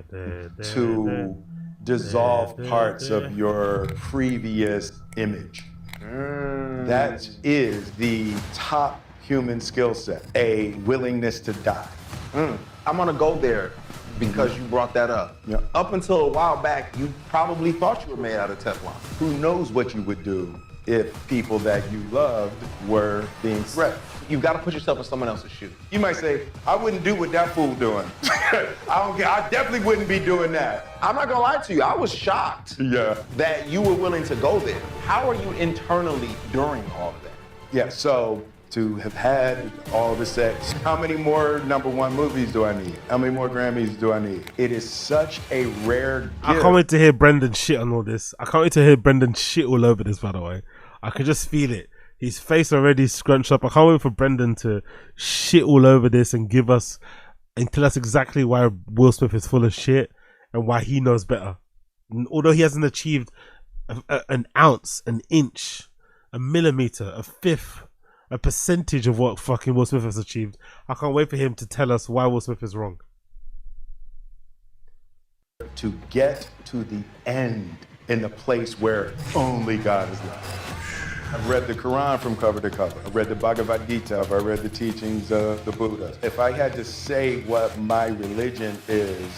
to dissolve parts of your previous image. That is the top human skill set, a willingness to die. I'm gonna go there because you brought that up. Yeah. Up until a while back, you probably thought you were made out of Teflon. Who knows what you would do if people that you loved were being threatened? You've got to put yourself in someone else's shoes. You might say, I wouldn't do what that fool doing. I definitely wouldn't be doing that. I'm not gonna lie to you, I was shocked that you were willing to go there. How are you internally during all of that? Yeah, so to have had all the sex, how many more #1 movies do I need? How many more Grammys do I need? It is such a rare gift. I can't wait to hear Brendan shit on all this. I can't wait to hear Brendan shit all over this, by the way. I can just feel it. His face already scrunched up. I can't wait for Brendan to shit all over this and give us and tell us exactly why Will Smith is full of shit and why he knows better. Although he hasn't achieved an ounce, an inch, a millimeter, a fifth, a percentage of what fucking Will Smith has achieved, I can't wait for him to tell us why Will Smith is wrong. To get to the end in the place where only God is left. I've read the Quran from cover to cover. I read the Bhagavad Gita. I read the teachings of the Buddha. If I had to say what my religion is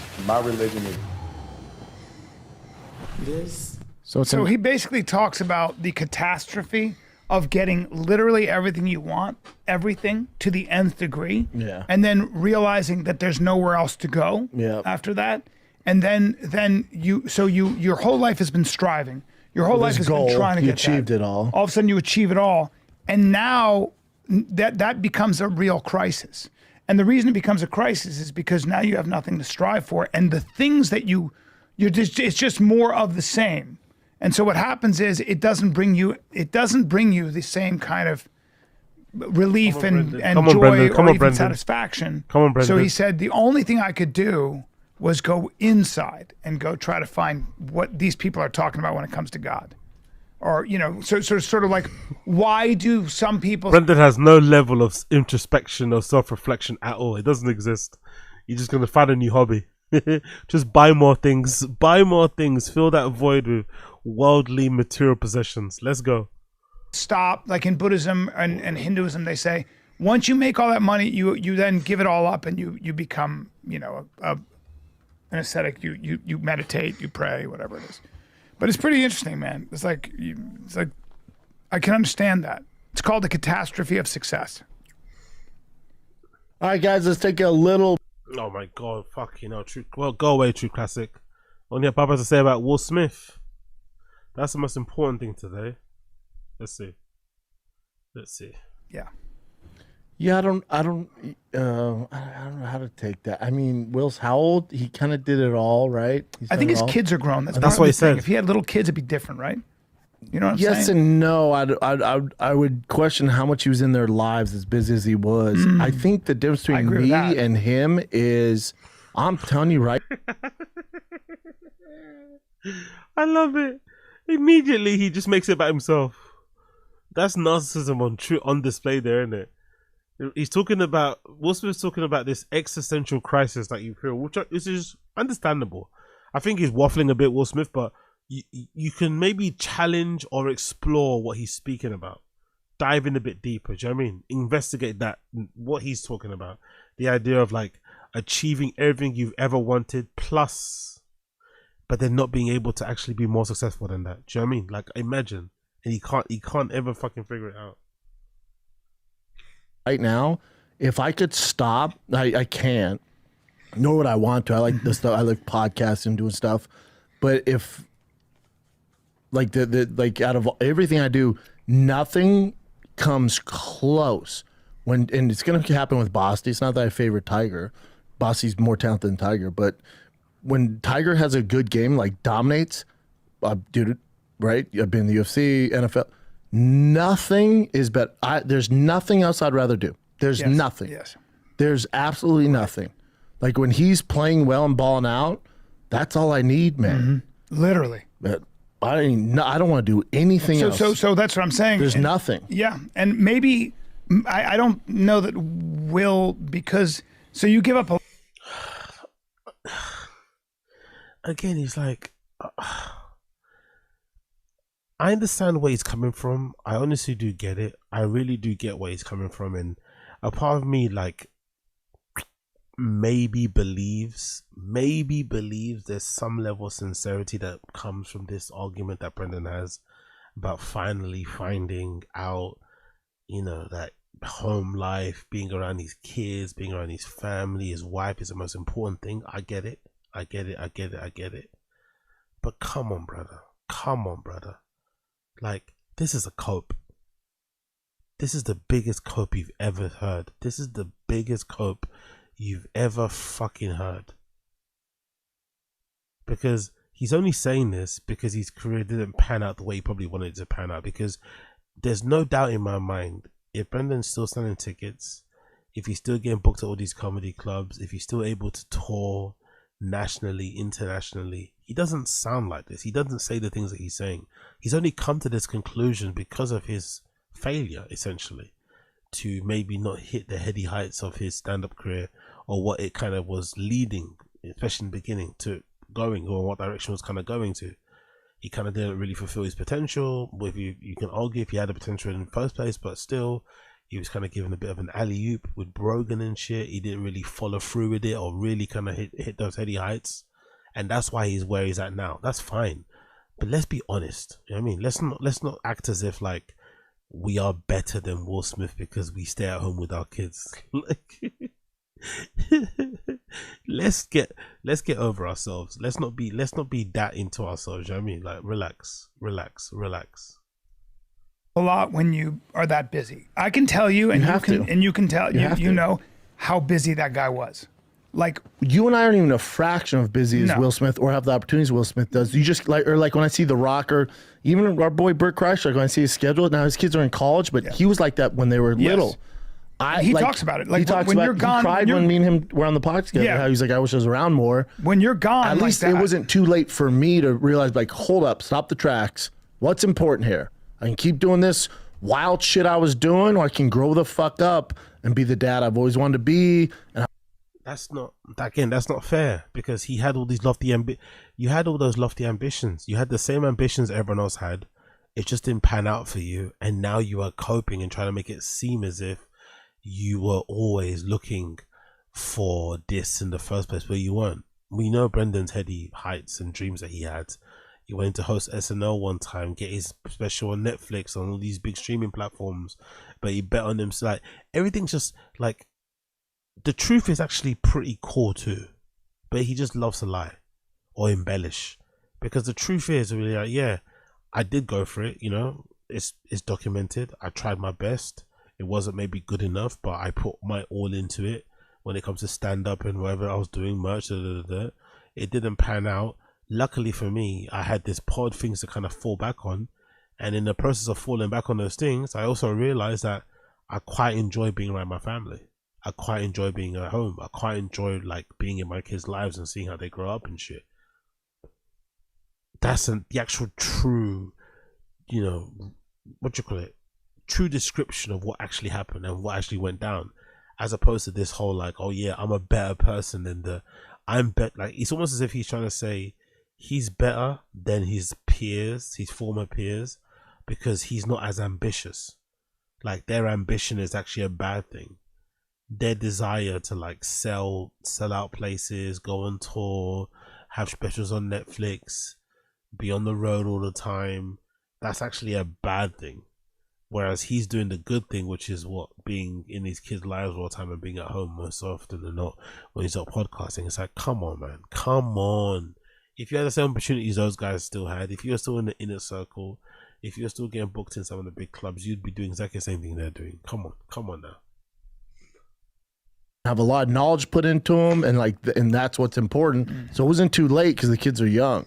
This. So he basically talks about the catastrophe of getting literally everything you want, everything to the nth degree, and then realizing that there's nowhere else to go after that, and then your whole life has been striving. Your whole life has been trying to get that. You achieved it all. All of a sudden, you achieve it all, and now that becomes a real crisis. And the reason it becomes a crisis is because now you have nothing to strive for, and the things that it's just more of the same. And so what happens is it doesn't bring you the same kind of relief and joy or even satisfaction. Come on, Brendan. So he said the only thing I could do was go inside and go try to find what these people are talking about when it comes to God. Or, so sort of like, why do some people... Brendan has no level of introspection or self-reflection at all. It doesn't exist. You're just going to find a new hobby. Just buy more things. Fill that void with worldly material possessions. Let's go. Stop. Like in Buddhism and Hinduism, they say, once you make all that money, you then give it all up and you become, an ascetic. You meditate, you pray, whatever it is. But it's pretty interesting, man. It's like I can understand that. It's called the catastrophe of success. All right, guys, let's take a little. Oh my god, true. Well, go away, true classic. Only have Papa to say about Will Smith. That's the most important thing today. Let's see. Yeah. Yeah, I don't know how to take that. I mean, Will's how old? He kind of did it all, right? I think his kids are grown. That's what he said. If he had little kids, it'd be different, right? You know what I'm saying? Yes and no. I would question how much he was in their lives as busy as he was. I think the difference between me and him is, I'm telling you right. I love it. Immediately he just makes it about himself. That's narcissism on display there, isn't it? Will Smith's talking about this existential crisis that you feel, which is understandable. I think he's waffling a bit, Will Smith, but you can maybe challenge or explore what he's speaking about. Dive in a bit deeper, do you know what I mean? Investigate what he's talking about. The idea of like achieving everything you've ever wanted plus, but then not being able to actually be more successful than that. Do you know what I mean? Like imagine. And he can't ever fucking figure it out. Right now, if I could stop, I can't. Nor would I want to. I like this stuff. I like podcasts and doing stuff. But if like out of everything I do, nothing comes close. And it's gonna happen with Basti. It's not that I favorite Tiger. Basti's more talented than Tiger, but when Tiger has a good game, like dominates, dude, right? I've been in the UFC, NFL. Nothing is better. There's nothing else I'd rather do. There's nothing. Yes. There's absolutely nothing. Like when he's playing well and balling out, that's all I need, man. Mm-hmm. Literally. But I don't want to do anything else. So that's what I'm saying. There's nothing. Yeah, and maybe I don't know that Will, because so you give up a. again, he's like, I understand where he's coming from. I honestly do get it. I really do get where he's coming from, and a part of me like maybe believes there's some level of sincerity that comes from this argument that Brendan has about finally finding out, you know, that home life, being around his kids, being around his family, his wife is the most important thing. I get it. But come on, brother. Like, this is a cope. This is the biggest cope you've ever heard. This is the biggest cope you've ever fucking heard. Because he's only saying this because his career didn't pan out the way he probably wanted it to pan out. Because there's no doubt in my mind, if Brendan's still selling tickets, if he's still getting booked at all these comedy clubs, if he's still able to tour nationally, internationally, he doesn't sound like this. He doesn't say the things that he's saying. He's only come to this conclusion because of his failure, essentially, to maybe not hit the heady heights of his stand-up career, or what it kind of was leading, especially in the beginning, to going, or what direction was kind of going to. He kind of didn't really fulfill his potential. With you can argue if he had the potential in the first place, but still, he was kind of given a bit of an alley-oop with Brogan and shit. He didn't really follow through with it, or really kind of hit those heady heights, and that's why he's where he's at now. That's fine, but let's be honest. You know what I mean? Let's not act as if like we are better than Will Smith because we stay at home with our kids. Like, let's get over ourselves. Let's not be that into ourselves. You know what I mean? Like, relax. A lot when you are that busy. I can tell you, and you can tell you know how busy that guy was. Like, you and I aren't even a fraction of busy as Will Smith, or have the opportunities Will Smith does. You just like when I see The Rock, or even our boy Burt Kreischer, when I see his schedule. Now his kids are in college, but he was like that when they were little. He talks about it. Like, when you're gone, he cried when me and him were on the podcast together. How he's like, I wish I was around more. When you're gone, at least it wasn't too late for me to realize, like, hold up, stop the tracks. What's important here? I can keep doing this wild shit I was doing, or I can grow the fuck up and be the dad I've always wanted to be. And that's not fair, because he had all these you had all those lofty ambitions. You had the same ambitions everyone else had. It just didn't pan out for you, and now you are coping and trying to make it seem as if you were always looking for this in the first place, where you weren't. We know Brendan's heady heights and dreams that he had. He went to host SNL one time, get his special on Netflix, on all these big streaming platforms, but he bet on himself. Like, everything's just like, the truth is actually pretty cool too, but he just loves to lie or embellish, because the truth is really like, yeah, I did go for it. You know, it's documented. I tried my best. It wasn't maybe good enough, but I put my all into it when it comes to stand up and whatever I was doing, merch. It didn't pan out. Luckily for me, I had this pod things to kind of fall back on, and in the process of falling back on those things, I also realized that I quite enjoy being around my family. I quite enjoy being at home. I quite enjoy like being in my kids' lives and seeing how they grow up and shit. That's the actual true, you know, true description of what actually happened and what actually went down, as opposed to this whole like, oh yeah, I'm a better person than like, it's almost as if he's trying to say he's better than his peers, his former peers, because he's not as ambitious. Like, their ambition is actually a bad thing. Their desire to like sell out places, go on tour, have specials on Netflix, be on the road all the time, that's actually a bad thing. Whereas he's doing the good thing, which is what, being in his kids' lives all the time and being at home most often than not when he's not podcasting. It's like, come on, man, come on. If you had the same opportunities those guys still had, if you're still in the inner circle, if you're still getting booked in some of the big clubs, you'd be doing exactly the same thing they're doing. Come on now. Have a lot of knowledge put into them, and like, and that's what's important. So it wasn't too late because the kids are young.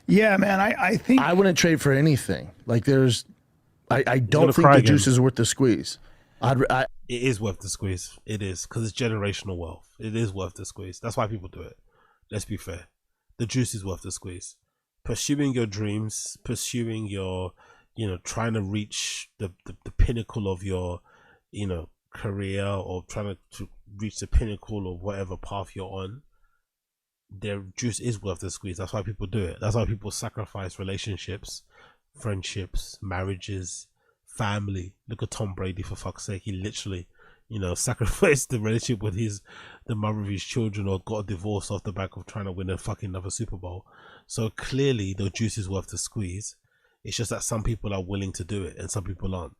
Yeah, man, I think I wouldn't trade for anything. Like, I don't think the juice is worth the squeeze. It is worth the squeeze. It is, because it's generational wealth. It is worth the squeeze. That's why people do it. Let's be fair. The juice is worth the squeeze. Pursuing your dreams, pursuing your, you know, trying to reach the pinnacle of your, you know, career, or trying to reach the pinnacle of whatever path you're on. their juice is worth the squeeze. That's why people do it. That's why people sacrifice relationships, friendships, marriages, family. Look at Tom Brady, for fuck's sake. He literally, sacrificed the relationship with the mother of his children, or got a divorce off the back of trying to win a fucking another Super Bowl. So clearly the juice is worth the squeeze. It's just that some people are willing to do it and some people aren't.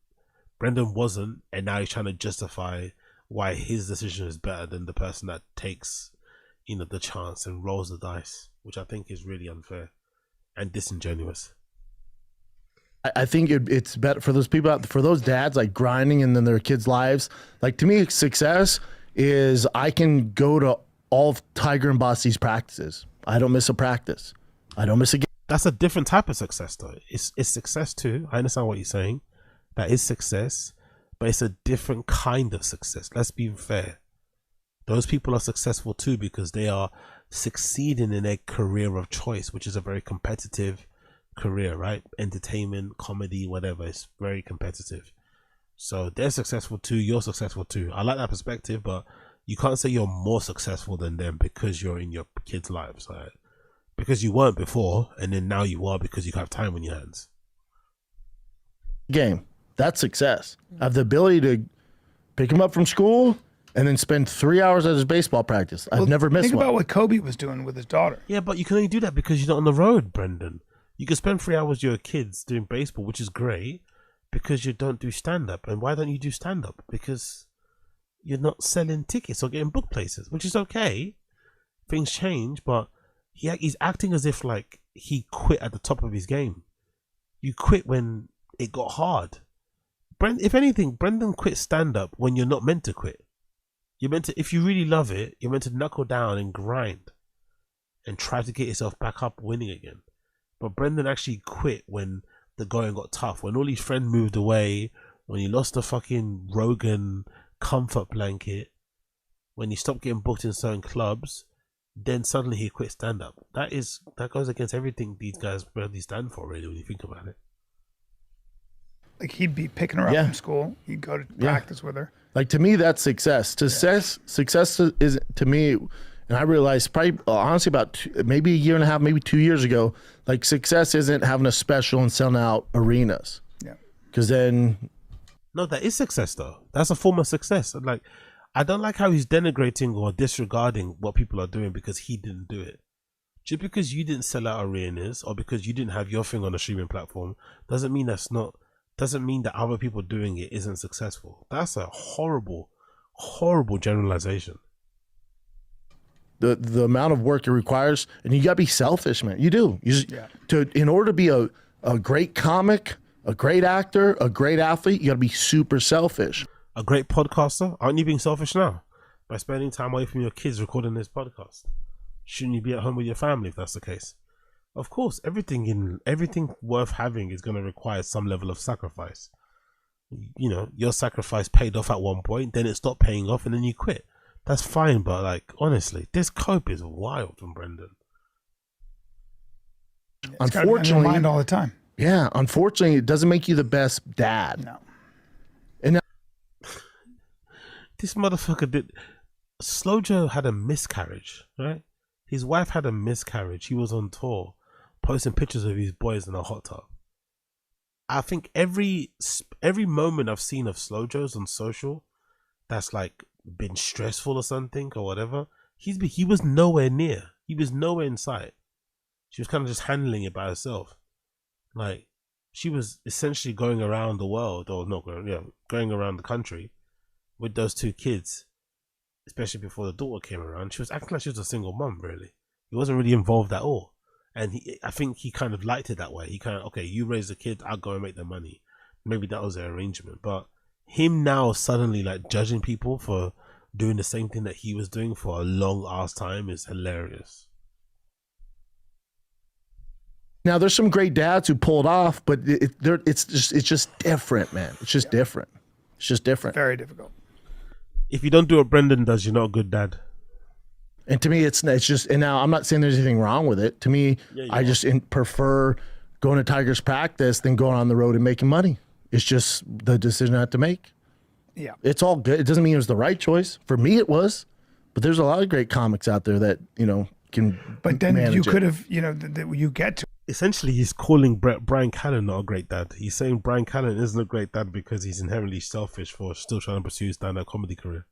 Brendan wasn't, and now he's trying to justify why his decision is better than the person that takes the chance and rolls the dice, which I think is really unfair and disingenuous. I think it's better for those people for those dads like grinding in their kids' lives. Like, to me, success is I can go to all of Tiger and Bossy's practices. I don't miss a practice. I don't miss a game. That's a different type of success, though. It's success too. I understand what you're saying. That is success, but it's a different kind of success. Let's be fair. Those people are successful too because they are succeeding in their career of choice, which is a very competitive career, right? Entertainment, comedy, whatever. It's very competitive. So they're successful too. You're successful too. I like that perspective, but you can't say you're more successful than them because you're in your kids' lives, right? Because you weren't before, and then now you are because you have time on your hands. Game. That's success. I have the ability to pick him up from school and then spend 3 hours at his baseball practice. I've never missed Think one. about what Kobe was doing with his daughter. Yeah, but you can only do that because you're not on the road, Brendan. You can spend 3 hours with your kids doing baseball, which is great, because you don't do stand-up. And why don't you do stand-up? Because you're not selling tickets or getting book places, which is okay. Things change, but he's acting as if like he quit at the top of his game. You quit when it got hard. If anything, Brendan quit stand-up when you're not meant to quit. You're meant to, if you really love it, you're meant to knuckle down and grind and try to get yourself back up winning again. But Brendan actually quit when the going got tough, when all his friends moved away, when he lost the fucking Rogan comfort blanket, when he stopped getting booked in certain clubs, then suddenly he quit stand-up. That goes against everything these guys really stand for, really, when you think about it. Like, he'd be picking her up from school. He'd go to practice with her. Like, to me, that's success. Success is, to me, and I realized probably, honestly, about maybe a year and a half, maybe 2 years ago, like, success isn't having a special and selling out arenas. Yeah. Because then... No, that is success, though. That's a form of success. Like, I don't like how he's denigrating or disregarding what people are doing because he didn't do it. Just because you didn't sell out arenas or because you didn't have your thing on a streaming platform doesn't mean that other people doing it isn't successful. That's a horrible, horrible generalization. The amount of work it requires, and you gotta be selfish, man. You do. In order to be a great comic, a great actor, a great athlete, you gotta be super selfish. A great podcaster? Aren't you being selfish now by spending time away from your kids recording this podcast? Shouldn't you be at home with your family if that's the case? Of course, everything worth having is going to require some level of sacrifice. Your sacrifice paid off at one point, then it stopped paying off, and then you quit. That's fine, but like, honestly, this cope is wild from Brendan. Unfortunately, mind all the time. Yeah, unfortunately, it doesn't make you the best dad. No. And this motherfucker did. Slow Joe had a miscarriage, right? His wife had a miscarriage. He was on tour, posting pictures of his boys in a hot tub. I think every moment I've seen of Slow Joe's on social, that's like been stressful or something or whatever, he was nowhere near. He was nowhere in sight. She was kind of just handling it by herself. Like, she was essentially going around the world, or not going around the country with those two kids. Especially before the daughter came around, she was acting like she was a single mom, really. He wasn't really involved at all. And I think he kind of liked it that way. He kind of, okay, you raise the kid, I'll go and make the money. Maybe that was their arrangement. But him now suddenly like judging people for doing the same thing that he was doing for a long ass time is hilarious. now there's some great dads who pulled off, but it's just different, man. It's just different. It's just different. Very difficult. If you don't do what Brendan does, you're not a good dad. And to me, it's just, and now I'm not saying there's anything wrong with it. To me, I just prefer going to Tigers practice than going on the road and making money. It's just the decision I have to make. Yeah. It's all good. It doesn't mean it was the right choice. For me, it was. But there's a lot of great comics out there that, can. But then manage you it. could have, you get to. Essentially, he's calling Brian Callen not a great dad. He's saying Brian Callen isn't a great dad because he's inherently selfish for still trying to pursue his stand-up comedy career,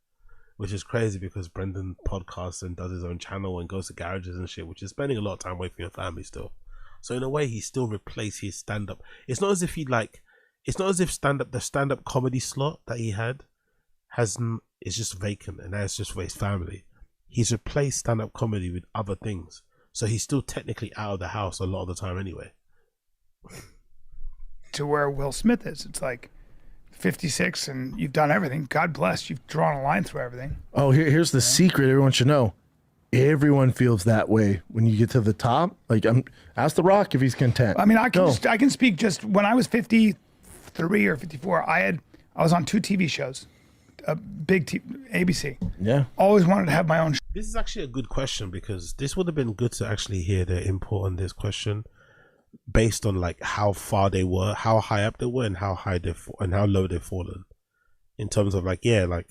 which is crazy because Brendan podcasts and does his own channel and goes to garages and shit, which is spending a lot of time away from your family still. So in a way, he still replaced his stand-up. It's not as if it's not as if the stand-up comedy slot that he had is just vacant and that's just for his family. He's replaced stand-up comedy with other things. So he's still technically out of the house a lot of the time anyway. To where Will Smith is. It's like 56 and you've done everything. God bless. You've drawn a line through everything. Oh, here's the secret everyone should know. Everyone feels that way when you get to the top. Like, ask The Rock if he's content. I mean, I can speak just when I was 53 or 54, I was on 2 TV shows, ABC. Yeah. Always wanted to have my own. This is actually a good question because this would have been good to actually hear their input on this question based on like how far they were, how high up they were, and how low they've fallen. In terms of like, yeah, like,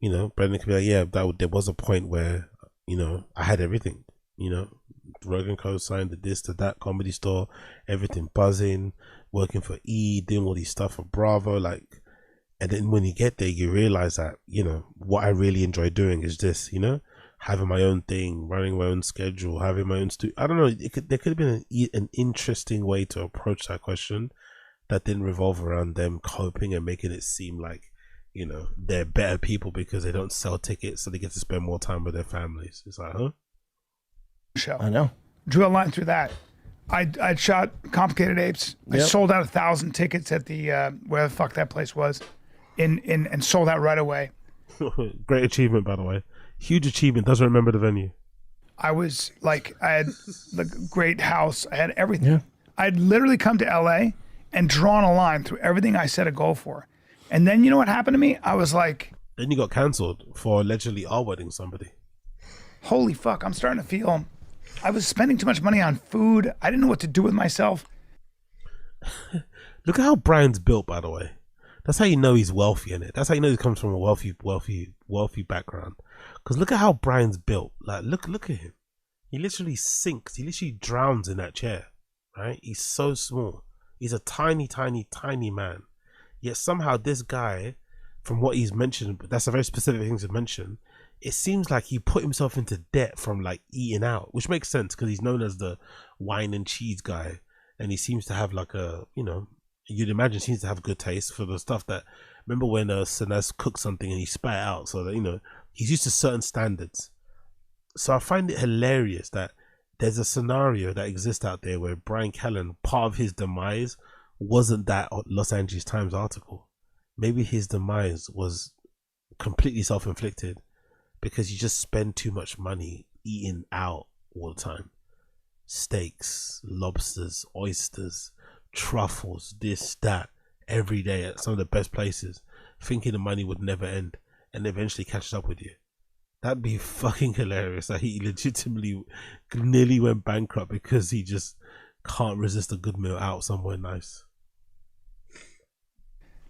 Brendan could be like, yeah, there was a point where, I had everything, Rogan co-signed the this to that Comedy Store, everything buzzing, working for E, doing all these stuff for Bravo, like, and then when you get there, you realize that, what I really enjoy doing is this, having my own thing, running my own schedule, having my own I don't know. There could have been an interesting way to approach that question that didn't revolve around them coping and making it seem like, they're better people because they don't sell tickets, so they get to spend more time with their families. It's like, huh? Show. I know. Drew a line through that. I'd shot Complicated Apes. I sold out 1,000 tickets at the where the fuck that place was, and sold out right away. Great achievement, by the way. Huge achievement. Doesn't remember the venue. I was like, I had the great house. I had everything. Yeah. I'd literally come to LA and drawn a line through everything I set a goal for. And then you know what happened to me? I was like, Then you got cancelled for allegedly R-wording somebody. holy fuck, I'm starting to feel I was spending too much money on food. I didn't know what to do with myself. Look at how Brian's built, by the way. That's how you know he's wealthy in it. That's how you know he comes from a wealthy background. Because look at how Brian's built. Like, look at him. He literally sinks. He literally drowns in that chair. Right? He's so small. He's a tiny, tiny, tiny man. Yet somehow this guy, from what he's mentioned, but that's a very specific thing to mention, it seems like he put himself into debt from like eating out, which makes sense because he's known as the wine and cheese guy. And he seems to have like you'd imagine seems to have good taste for the stuff that, remember when Sinez cooked something and he spat it out, so that, he's used to certain standards. So I find it hilarious that there's a scenario that exists out there where Brian Callen, part of his demise wasn't that Los Angeles Times article. Maybe his demise was completely self-inflicted because you just spend too much money eating out all the time. Steaks, lobsters, oysters, truffles, this, that, every day at some of the best places, thinking the money would never end and eventually catches up with you. That'd be fucking hilarious that he legitimately nearly went bankrupt because he just can't resist a good meal out somewhere nice.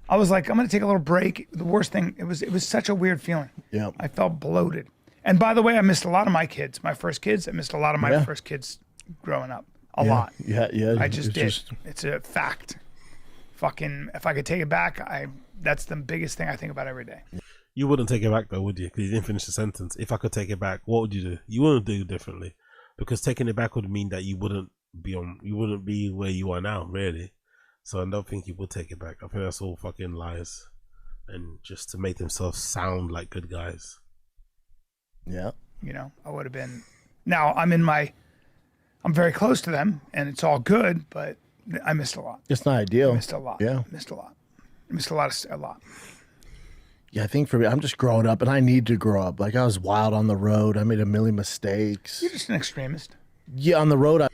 I was like, I'm gonna take a little break. The worst thing, it was such a weird feeling. Yeah. I felt bloated. And by the way, I missed a lot of my kids. My first kids. I missed a lot of my first kids growing up. A lot. Yeah. I just did. It's a fact. Fucking, if I could take it back, that's the biggest thing I think about every day. You wouldn't take it back though, would you? Because you didn't finish the sentence. If I could take it back, what would you do? You wouldn't do differently, because taking it back would mean that you wouldn't be where you are now, really. So I don't think you would take it back. I think that's all fucking lies, and just to make themselves sound like good guys. Yeah. I would have been. Now I'm very close to them, and it's all good, but I missed a lot. It's not ideal. Missed a lot. Yeah. Missed a lot. Missed a lot. Yeah, I think for me, I'm just growing up, and I need to grow up. Like, I was wild on the road. I made a million mistakes. You're just an extremist. Yeah, on the road,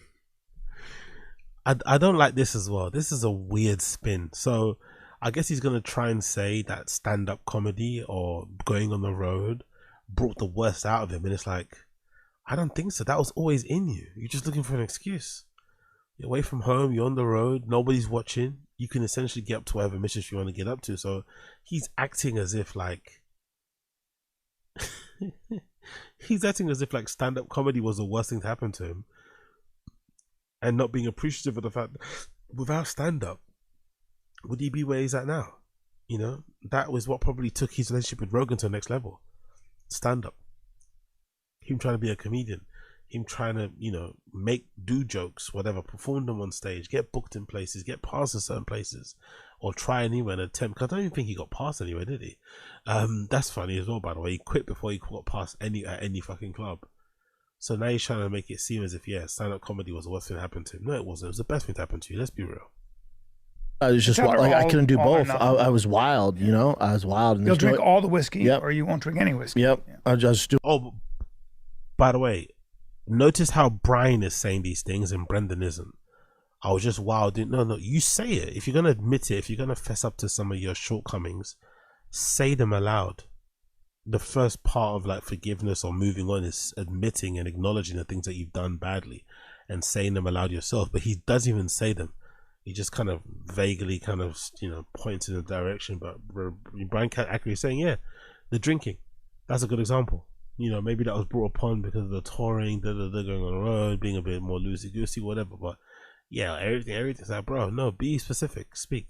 I don't like this as well. This is a weird spin. So I guess he's going to try and say that stand-up comedy or going on the road brought the worst out of him. And it's like, I don't think so. That was always in you. You're just looking for an excuse. You're away from home. You're on the road. Nobody's watching. You can essentially get up to whatever mission you want to get up to. So he's acting as if like He's acting as if like stand-up comedy was the worst thing to happen to him, and not being appreciative of the fact that without stand-up, would he be where he's at now? You know, that was what probably took his relationship with Rogan to the next level. Stand-up. Him trying to be a comedian. Him trying to, you know, do jokes, whatever, perform them on stage, get booked in places, get past in certain places, or try anywhere and attempt. Cause I don't even think he got past anywhere, did he? That's funny as well, by the way. He quit before he got past at any fucking club. So now he's trying to make it seem as if, yeah, stand-up comedy was the worst thing that happened to him. No, it wasn't. It was the best thing to happen to you. Let's be real. I was just like, I couldn't do both. I was wild, you know. I was wild. And you'll drink all the whiskey, yep. or you won't drink any whiskey. Yep. Yeah. I just do. Oh, by the way, notice how Brian is saying these things and Brendan isn't. I was just wild. No, you say it. If you're gonna admit it, if you're gonna fess up to some of your shortcomings, say them aloud. The first part of like forgiveness or moving on is admitting and acknowledging the things that you've done badly and saying them aloud yourself. But he doesn't even say them. He just kind of vaguely kind of, you know, points in a direction. But Brian can't accurately saying, yeah, the drinking. That's a good example. You know, maybe that was brought upon because of the touring, going on the road, being a bit more loosey-goosey, whatever. But yeah, everything's like, bro, no, be specific. Speak.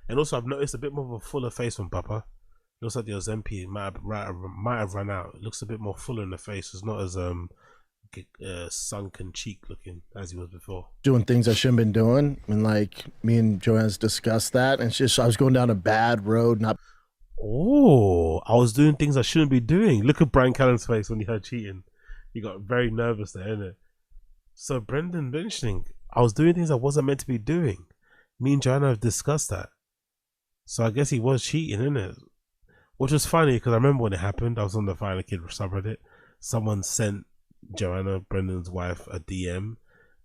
And also, I've noticed a bit more of a fuller face from Papa. It looks like the Ozempic might have run out. It looks a bit more fuller in the face. It's not as sunken cheek looking as he was before. Doing things I shouldn't been doing, and like me and Joanne's discussed that, and it's just I was going down a bad road. I was doing things I shouldn't be doing. Look at Brian Callen's face when he heard cheating. He got very nervous there, innit? So Brendan mentioning I was doing things I wasn't meant to be doing. Me and Joanna have discussed that. So I guess he was cheating, innit? Which was funny because I remember when it happened. I was on the Final Kid subreddit. Someone sent Joanna, Brendan's wife, a DM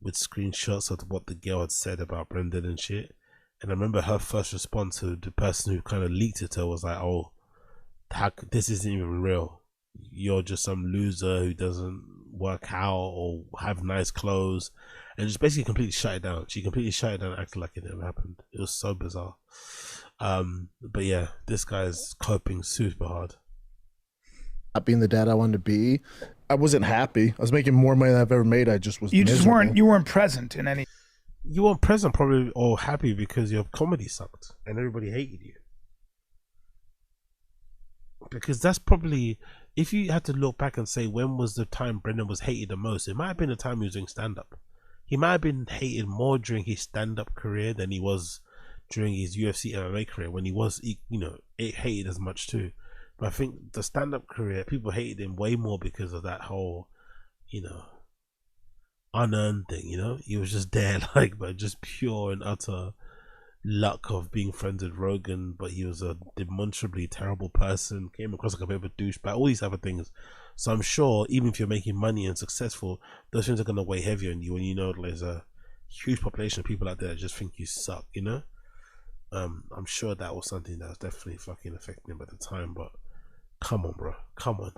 with screenshots of what the girl had said about Brendan and shit. And I remember her first response to the person who kind of leaked it to her was like, oh, this isn't even real. You're just some loser who doesn't work out or have nice clothes. And just basically completely shut it down. She completely shut it down and acted like it never happened. It was so bizarre. But yeah, this guy's coping super hard. Not being the dad I wanted to be. I wasn't happy. I was making more money than I've ever made. I just was miserable. You weren't present in any. You weren't present probably or happy because your comedy sucked and everybody hated you. Because that's probably, if you had to look back and say when was the time Brendan was hated the most, it might have been the time he was doing stand-up. He might have been hated more during his stand-up career than he was during his UFC MMA career, when he was, you know, hated as much too. But I think the stand-up career, people hated him way more because of that whole, you know, unearned thing, you know? He was just there, like, but just pure and utter luck of being friends with Rogan, but he was a demonstrably terrible person, came across like a bit of a douchebag, all these other things. So I'm sure even if you're making money and successful, those things are going to weigh heavier on you when you know there's a huge population of people out there that just think you suck, you know? I'm sure that was something that was definitely fucking affecting him at the time, but come on, bro. Come on.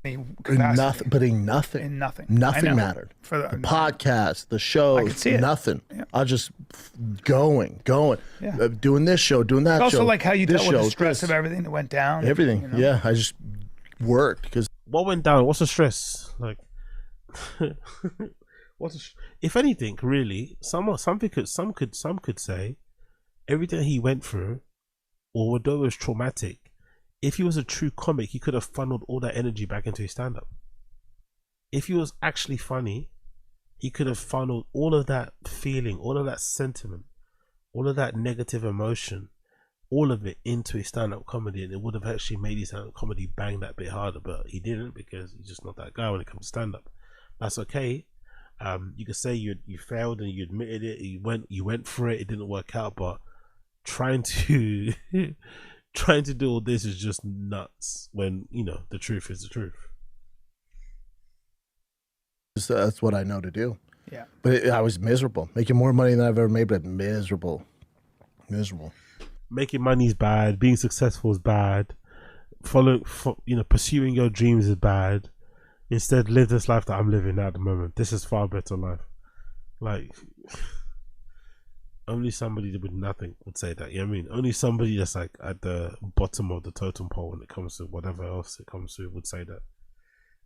Nothing mattered. For the podcast, the shows, nothing. Yeah. I was just going, yeah. Doing this show, doing that also show. Also, like how you dealt with the stress this. of everything that went down. Everything, you know? yeah. I just worked because. What went down? What's the stress? Like, if anything, really, some could say everything he went through, although it was traumatic, if he was a true comic, he could have funneled all that energy back into his stand-up. If he was actually funny, he could have funneled all of that feeling, all of that sentiment, all of that negative emotion, all of it into his stand-up comedy, and it would have actually made his stand-up comedy bang that bit harder. But he didn't, because he's just not that guy when it comes to stand-up. That's okay. You could say you failed and you admitted it. You went for it. It didn't work out. But trying to do all this is just nuts. When you know the truth is the truth. So that's what I know to do. Yeah. But I was miserable, making more money than I've ever made, but miserable. Making money is bad. Being successful is bad. Pursuing your dreams is bad. Instead, live this life that I'm living at the moment. This is far better life. Like, only somebody with nothing would say that. You know what I mean? Only somebody that's like at the bottom of the totem pole when it comes to whatever else it comes to would say that.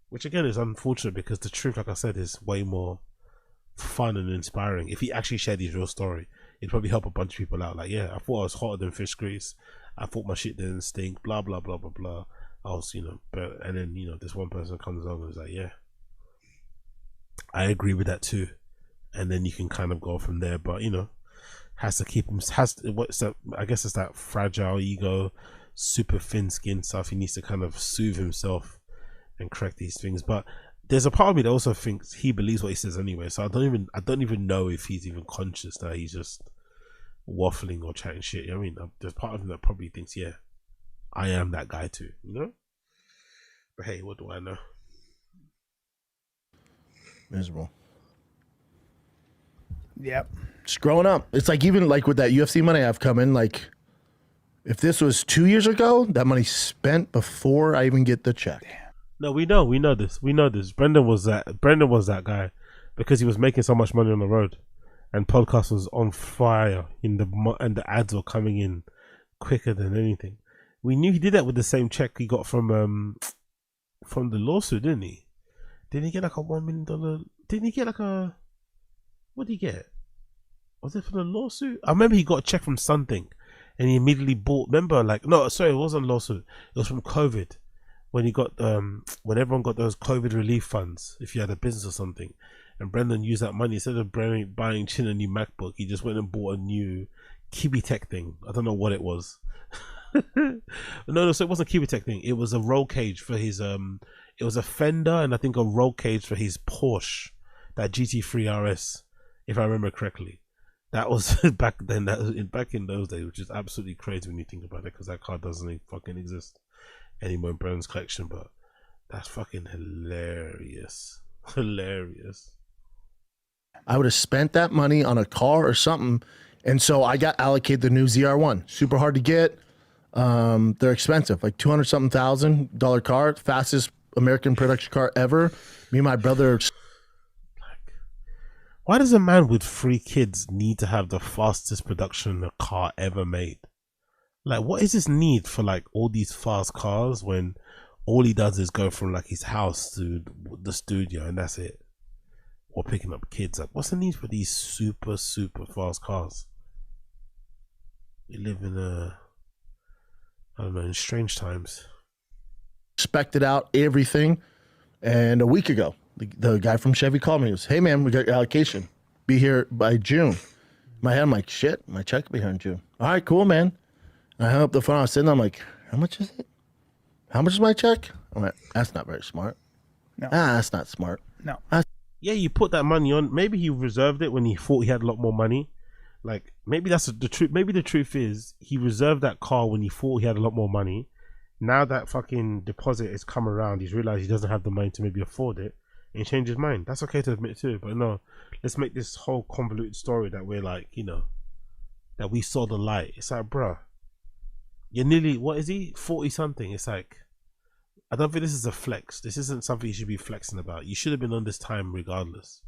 Which again is unfortunate because the truth, like I said, is way more fun and inspiring. If he actually shared his real story, it'd probably help a bunch of people out. Like, yeah, I thought I was hotter than fish grease. I thought my shit didn't stink. Blah blah blah blah blah. I was, but and then this one person comes along and is like, yeah, I agree with that too. And then you can kind of go from there. But has to keep him. What's that? I guess it's that fragile ego, super thin skin stuff. He needs to kind of soothe himself and correct these things. But there's a part of me that also thinks he believes what he says anyway. So I don't even know if he's even conscious that he's just waffling or chatting shit. I mean, there's part of him that probably thinks, yeah, I am that guy too. But hey, what do I know? Miserable. Yep. Just growing up, it's like even like with that UFC money I've come in, like if this was 2 years ago, that money spent before I even get the check. No, we know this. Brendan was that guy because he was making so much money on the road, and podcast was on fire and the ads were coming in quicker than anything. We knew he did that with the same check he got from the lawsuit, didn't he? Didn't he get like a $1 million? Didn't he get like a? What did he get? Was it for the lawsuit? I remember he got a check from something, and he immediately bought. Remember, no, sorry, it wasn't a lawsuit. It was from COVID. When he got when everyone got those COVID relief funds, if you had a business or something, and Brendan used that money instead of buying Chin a new MacBook, he just went and bought a new TFATK thing. I don't know what it was. No, so it wasn't a TFATK thing. It was a roll cage for his it was a fender and I think a roll cage for his Porsche, that GT3 RS, if I remember correctly. That was back then. That was back in those days, which is absolutely crazy when you think about it, because that car doesn't fucking exist anymore in Brennan's collection. But that's fucking hilarious. Hilarious. I would have spent that money on a car or something, and so I got allocated the new ZR1. Super hard to get. They're expensive, like $200,000 car, fastest American production car ever. Me and my brother. Why does a man with 3 kids need to have the fastest production car ever made? Like, what is this need for like all these fast cars when all he does is go from like his house to the studio and that's it? Or picking up kids. Like, what's the need for these super fast cars? We live in I don't know, in strange times. Expected out everything, and a week ago, the guy from Chevy called me. He goes, "Hey man, we got your allocation. Be here by June." In my head, I'm like, "Shit, my check will be here in June." All right, cool, man. And I hung up the phone. I was sitting there, I'm like, "How much is it? How much is my check?" I'm like, "That's not very smart." No. That's not smart. No. Yeah, you put that money on. Maybe he reserved it when he thought he had a lot more money. Like, maybe that's the truth. Maybe the truth is he reserved that car when he thought he had a lot more money. Now that fucking deposit has come around, he's realized he doesn't have the money to maybe afford it, and he changed his mind. That's okay to admit too, but no, let's make this whole convoluted story that we're like, that we saw the light. It's like, bruh, you're nearly, what is he, 40 something? It's like, I don't think this is a flex. This isn't something you should be flexing about. You should have been on this time regardless.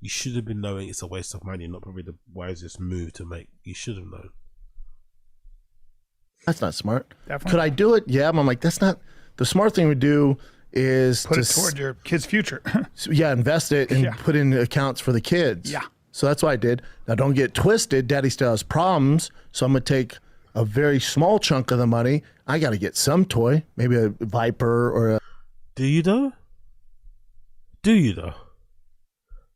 You should have been knowing it's a waste of money, not probably the wisest move to make. You should have known. That's not smart. Definitely. Could I do it? Yeah, but I'm like, that's not the smart thing to do. Is Put it toward your kid's future. Yeah, invest it and put in accounts for the kids. Yeah. So that's what I did. Now don't get twisted. Daddy still has problems, so I'm gonna take a very small chunk of the money. I got to get some toy, maybe a Viper or a. Do you though?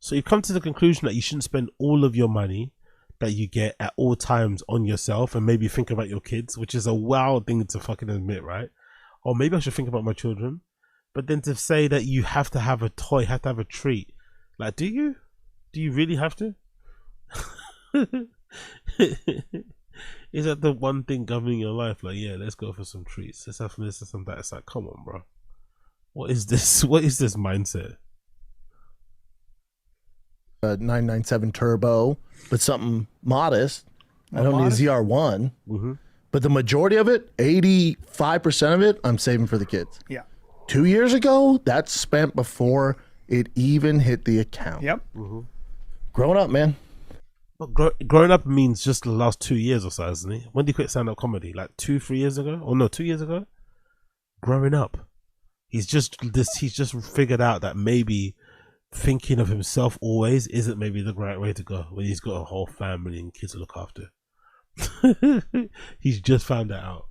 So you've come to the conclusion that you shouldn't spend all of your money that you get at all times on yourself, and maybe think about your kids, which is a wild thing to fucking admit, right? Or maybe I should think about my children. But then to say that you have to have a toy, have to have a treat, like, do you? Do you really have to? Is that the one thing governing your life? Like, yeah, let's go for some treats. Let's have this and some that. It's like, come on, bro. What is this? What is this mindset? 997 turbo, but something modest. I don't modest? need a ZR1. Mm-hmm. But the majority of it, 85% of it, I'm saving for the kids. Yeah. 2 years ago, that's spent before it even hit the account. Yep. Mm-hmm. Growing up, man. But growing up means just the last 2 years or so, isn't it? When did he quit stand-up comedy? Like 2-3 years ago? Or no, 2 years ago? Growing up. He's just figured out that maybe thinking of himself always isn't maybe the right way to go when he's got a whole family and kids to look after. He's just found that out.